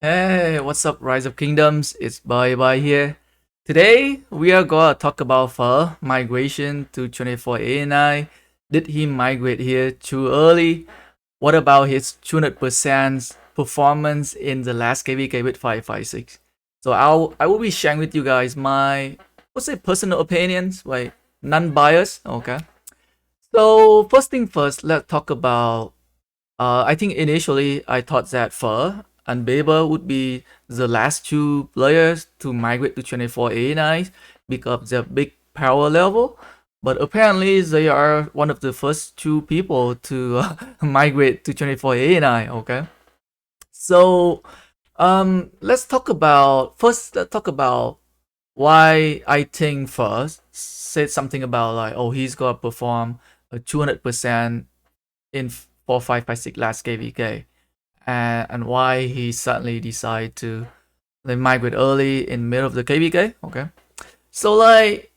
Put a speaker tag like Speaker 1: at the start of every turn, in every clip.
Speaker 1: Hey, what's up, Rise of Kingdoms? It's Bye here. Today, we are gonna talk about migration to 24 ANI. Did he migrate here too early? What about his 200% performance in the last KvK with 556? So I will be sharing with you guys my, let's say, personal opinions, like non-biased, okay? So first thing first, let's talk about I think initially I thought that Fur and Bieber would be the last two players to migrate to 24 ANI because of their big power level. But apparently they are one of the first two people to migrate to 24 ANI. Okay, so let's talk about why I think first said something about like, oh, he's gonna perform a 200% in 4556 last KvK, and why he suddenly decided to like migrate early in middle of the KvK. Okay, so like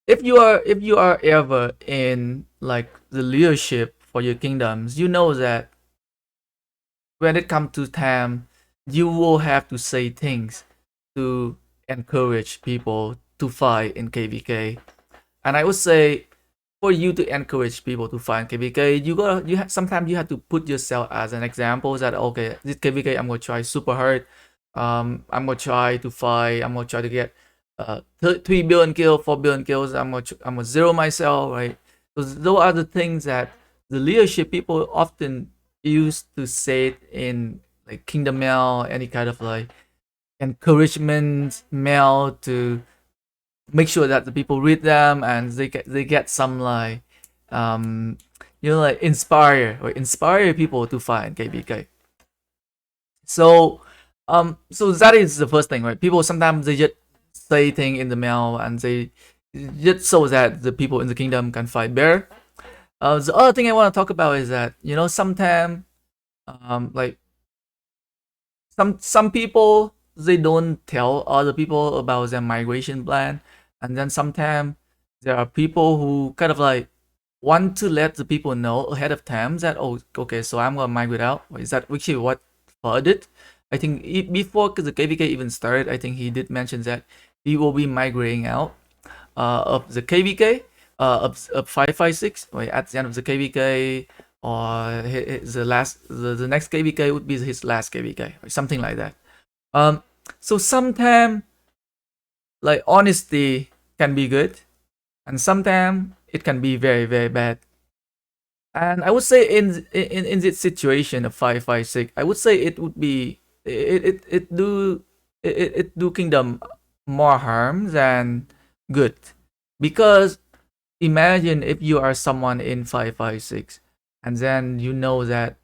Speaker 1: if you are ever in like the leadership for your kingdoms, you know that when it comes to time, you will have to say things to encourage people to fight in KvK. And I would say for you to encourage people to find KvK, sometimes you have to put yourself as an example that okay, this KvK I'm gonna try super hard. I'm gonna try to fight. I'm gonna try to get 3 billion kills, 4 billion kills. I'm gonna zero myself, right? Those are the things that the leadership people often use to say it in like kingdom mail, any kind of like encouragement mail to make sure that the people read them and they get some like um like inspire people to find KvK. So that is the first thing, right? People sometimes they just say thing in the mail and they just so that the people in the kingdom can fight better. The other thing I want to talk about is that sometimes like some people they don't tell other people about their migration plan, and then sometimes there are people who kind of like want to let the people know ahead of time that, oh, okay, so I'm gonna migrate out. Is that actually what Fur did? I think before the KvK even started, I think he did mention that he will be migrating out of the KvK of 556, right, at the end of the KvK, or the next KvK would be his last KvK or something like that. Um, so sometimes like honesty can be good, and sometimes it can be very very bad. And I would say in this situation of 556, I would say it would be it do kingdom more harm than good, because imagine if you are someone in 556 and then you know that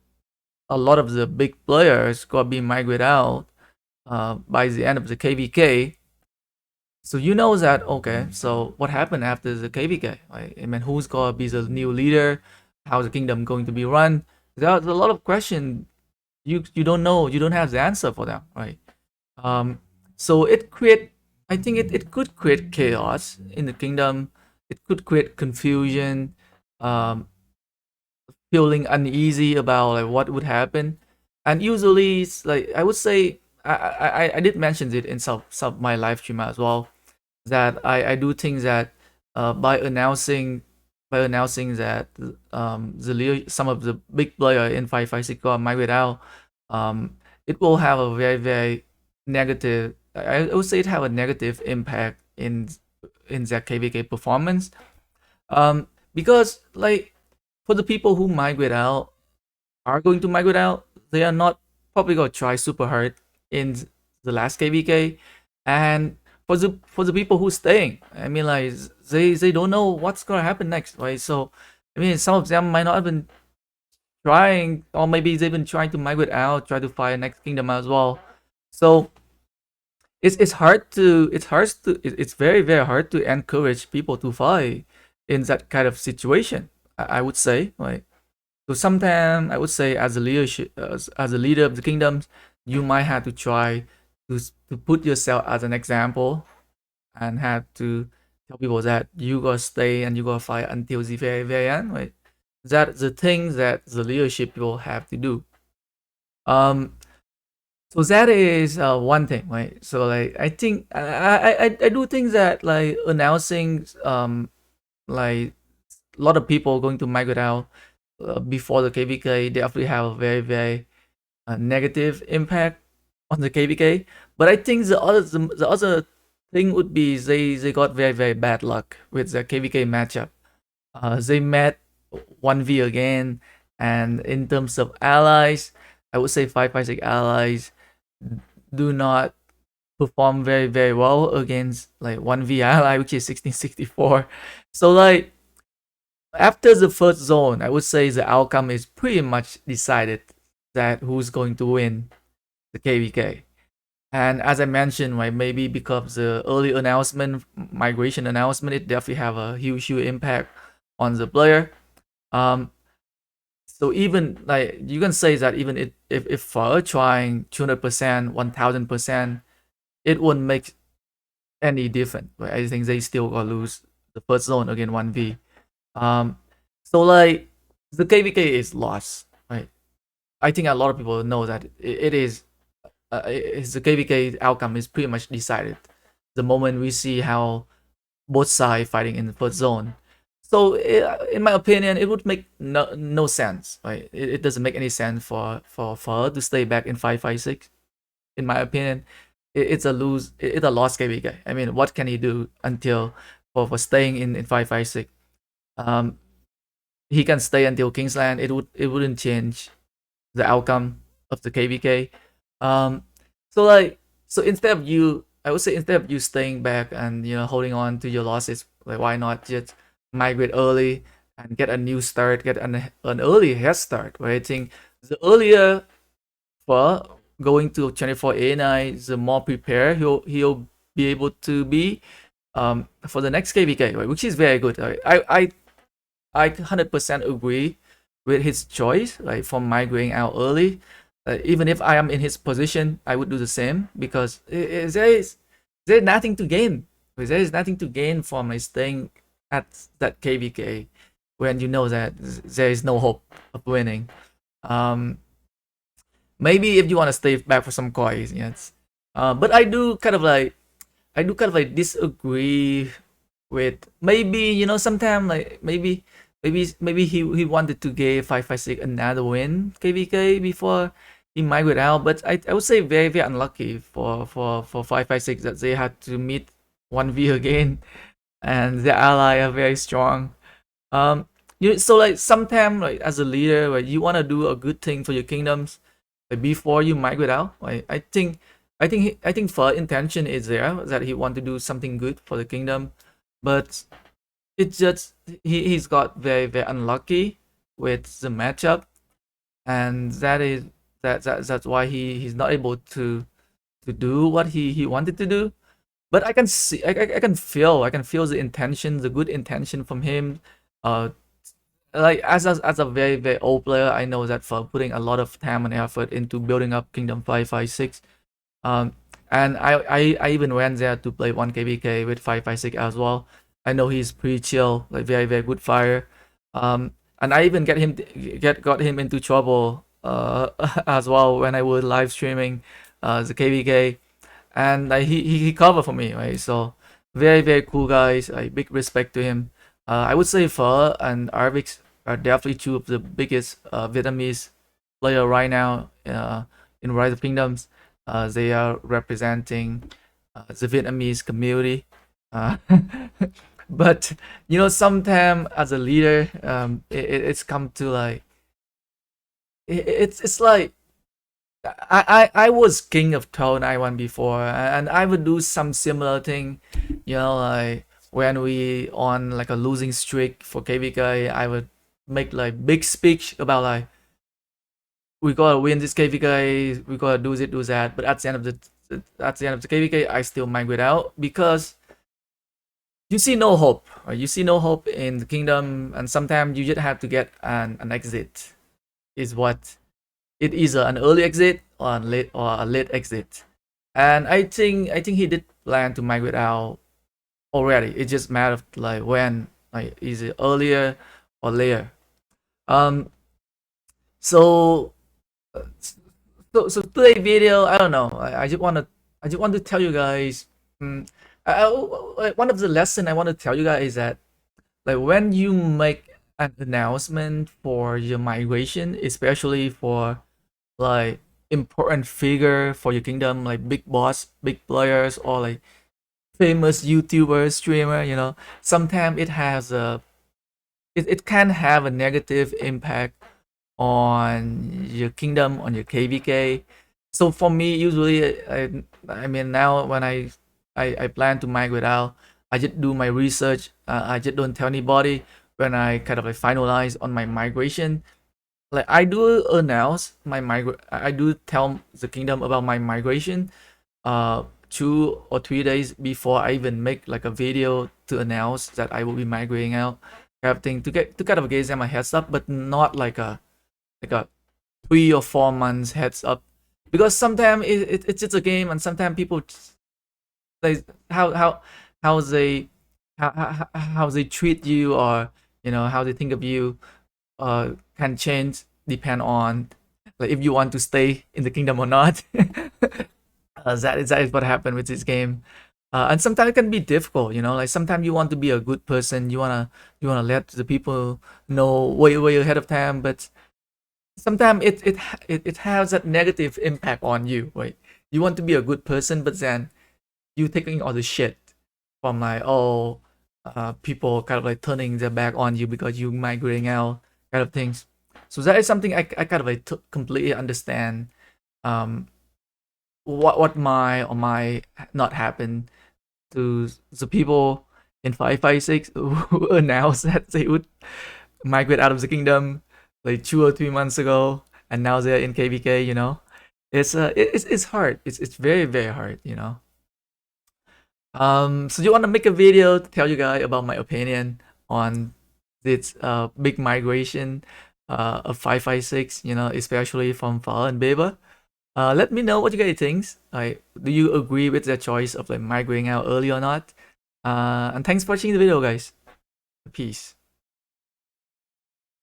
Speaker 1: a lot of the big players got be migrated out by the end of the KvK. So you know that, okay, so what happened after the KvK? Right? I mean, who's gonna be the new leader? How's the kingdom going to be run? There's a lot of questions you don't know. You don't have the answer for them, right? Um, so I think it could create chaos in the kingdom. It could create confusion, um, feeling uneasy about like what would happen. And usually, it's like I would say, I did mention it in some of my live stream as well, that I do think that by announcing that some of the big player in 556 got migrate out, it will have a very very negative. I would say it have a negative impact in their KvK performance. Because like for the people who migrate out are going to migrate out, they are not probably gonna try super hard in the last KvK, and for the people who staying, I mean, like they don't know what's gonna happen next, right? So, I mean, some of them might not even trying, or maybe they've been trying to migrate out, try to find next kingdom as well. So it's very very hard to encourage people to fight in that kind of situation. I would say, right? So sometimes I would say as a leader of the kingdoms, you might have to try to put yourself as an example and have to tell people that you gotta stay and you gotta fight until the very very end, right? That's the thing that the leadership will have to do. Um, So that is one thing, right? So like I think I do think that like announcing like a lot of people going to migrate out before the KvK definitely have a very very negative impact on the KvK. But I think the other thing would be they got very very bad luck with the KvK matchup. They met 1v again, and in terms of allies, I would say 556 allies do not perform very very well against like 1v ally, which is 1664. So like after the first zone, I would say the outcome is pretty much decided that who's going to win the KvK. And as I mentioned, right, maybe because the early announcement, migration announcement, it definitely have a huge impact on the player. Um, so even like you can say that even if for trying 200%, 1000%, it wouldn't make any difference. Right? I think they still gonna lose the first zone against 1v. Um, so like the KvK is lost, right? I think a lot of people know that it is the KvK outcome is pretty much decided the moment we see how both sides fighting in the first zone. So, in my opinion, it would make no sense. Right? It doesn't make any sense for her to stay back in 556. In my opinion, it's it's a lost KvK. I mean, what can he do until for staying in 556? Um, he can stay until Kingsland. It wouldn't change the outcome of the KvK. Um, so like instead of you, I would say instead of you staying back and holding on to your losses, like why not just migrate early and get a new start, get an early head start. Right? I think the earlier for going to 24A9, the more prepared he'll be able to be for the next KvK, right? Which is very good. Right? I 100% agree with his choice, like from migrating out early. Even if I am in his position, I would do the same because there's nothing to gain. There is nothing to gain from staying at that KvK when you know that there is no hope of winning. Um, Maybe if you want to stay back for some coins, yes. But I do kind of like disagree with maybe sometime like maybe he wanted to give 556 another win KvK before he migrated out, but I would say very very unlucky for 556 that they had to meet 1v again, and the ally are very strong. So like sometimes like as a leader, like you want to do a good thing for your kingdoms like before you migrate out. Like I think for intention is there that he want to do something good for the kingdom, but it's just he's got very very unlucky with the matchup, and that's why he's not able to do what he wanted to do. But I can see I can feel the intention, the good intention from him. Uh, like as a very very old player, I know that for putting a lot of time and effort into building up Kingdom 556. Um, and I even went there to play 1 KvK with 556 as well. I know he's pretty chill, like very very good fire. And I even got him into trouble as well when I was live streaming the KvK, and he covered for me, right? So very very cool guys. Big respect to him. I would say Pho and Arvix are definitely two of the biggest Vietnamese player right now in Rise of Kingdoms. They are representing the Vietnamese community. Uh, but sometimes as a leader, it's come to like it's like I was king of Tone I1 before, and I would do some similar thing, like when we on like a losing streak for KvK, I would make like big speech about like we gotta win this KvK, we gotta do this, do that. But at the end of the KvK, I still migrate out because you see no hope. Right? You see no hope in the kingdom, and sometimes you just have to get an exit. Is what it is an early exit or a late exit. And I think he did plan to migrate out already. It just matter of like when, like is it earlier or later. Um, so So today video, I don't know. I just want to tell you guys. Mm, one of the lesson I want to tell you guys is that like when you make an announcement for your migration, especially for like important figure for your kingdom, like big boss, big players, or like famous YouTuber, streamer, sometimes it can have a negative impact on your kingdom, on your KvK. So for me, usually, I mean, now when I plan to migrate out, I just do my research. I just don't tell anybody when I kind of like finalize on my migration. Like I do announce my I do tell the kingdom about my migration 2 or 3 days before I even make like a video to announce that I will be migrating out, kind of thing, to kind of give them a heads up, but not like a 3 or 4 months heads up, because sometimes it's just a game, and sometimes people they how they how they treat you, or how they think of you can change depend on like if you want to stay in the kingdom or not. That is what happened with this game. And sometimes it can be difficult, like sometimes you want to be a good person, you wanna let the people know way ahead of time, but sometimes it has that negative impact on you, right? You want to be a good person, but then you taking all the shit from like, oh, people kind of like turning their back on you because you migrating out, kind of things. So that is something I kind of like completely understand. Um, what my or my not happen to the people in 556 who announced that they would migrate out of the kingdom like 2 or 3 months ago, and now they're in KvK. It's hard. It's very hard. So you want to make a video to tell you guys about my opinion on this big migration of 556, especially from Fall and Beba. Let me know what you guys think. Like, do you agree with the choice of like migrating out early or not? And thanks for watching the video, guys. Peace.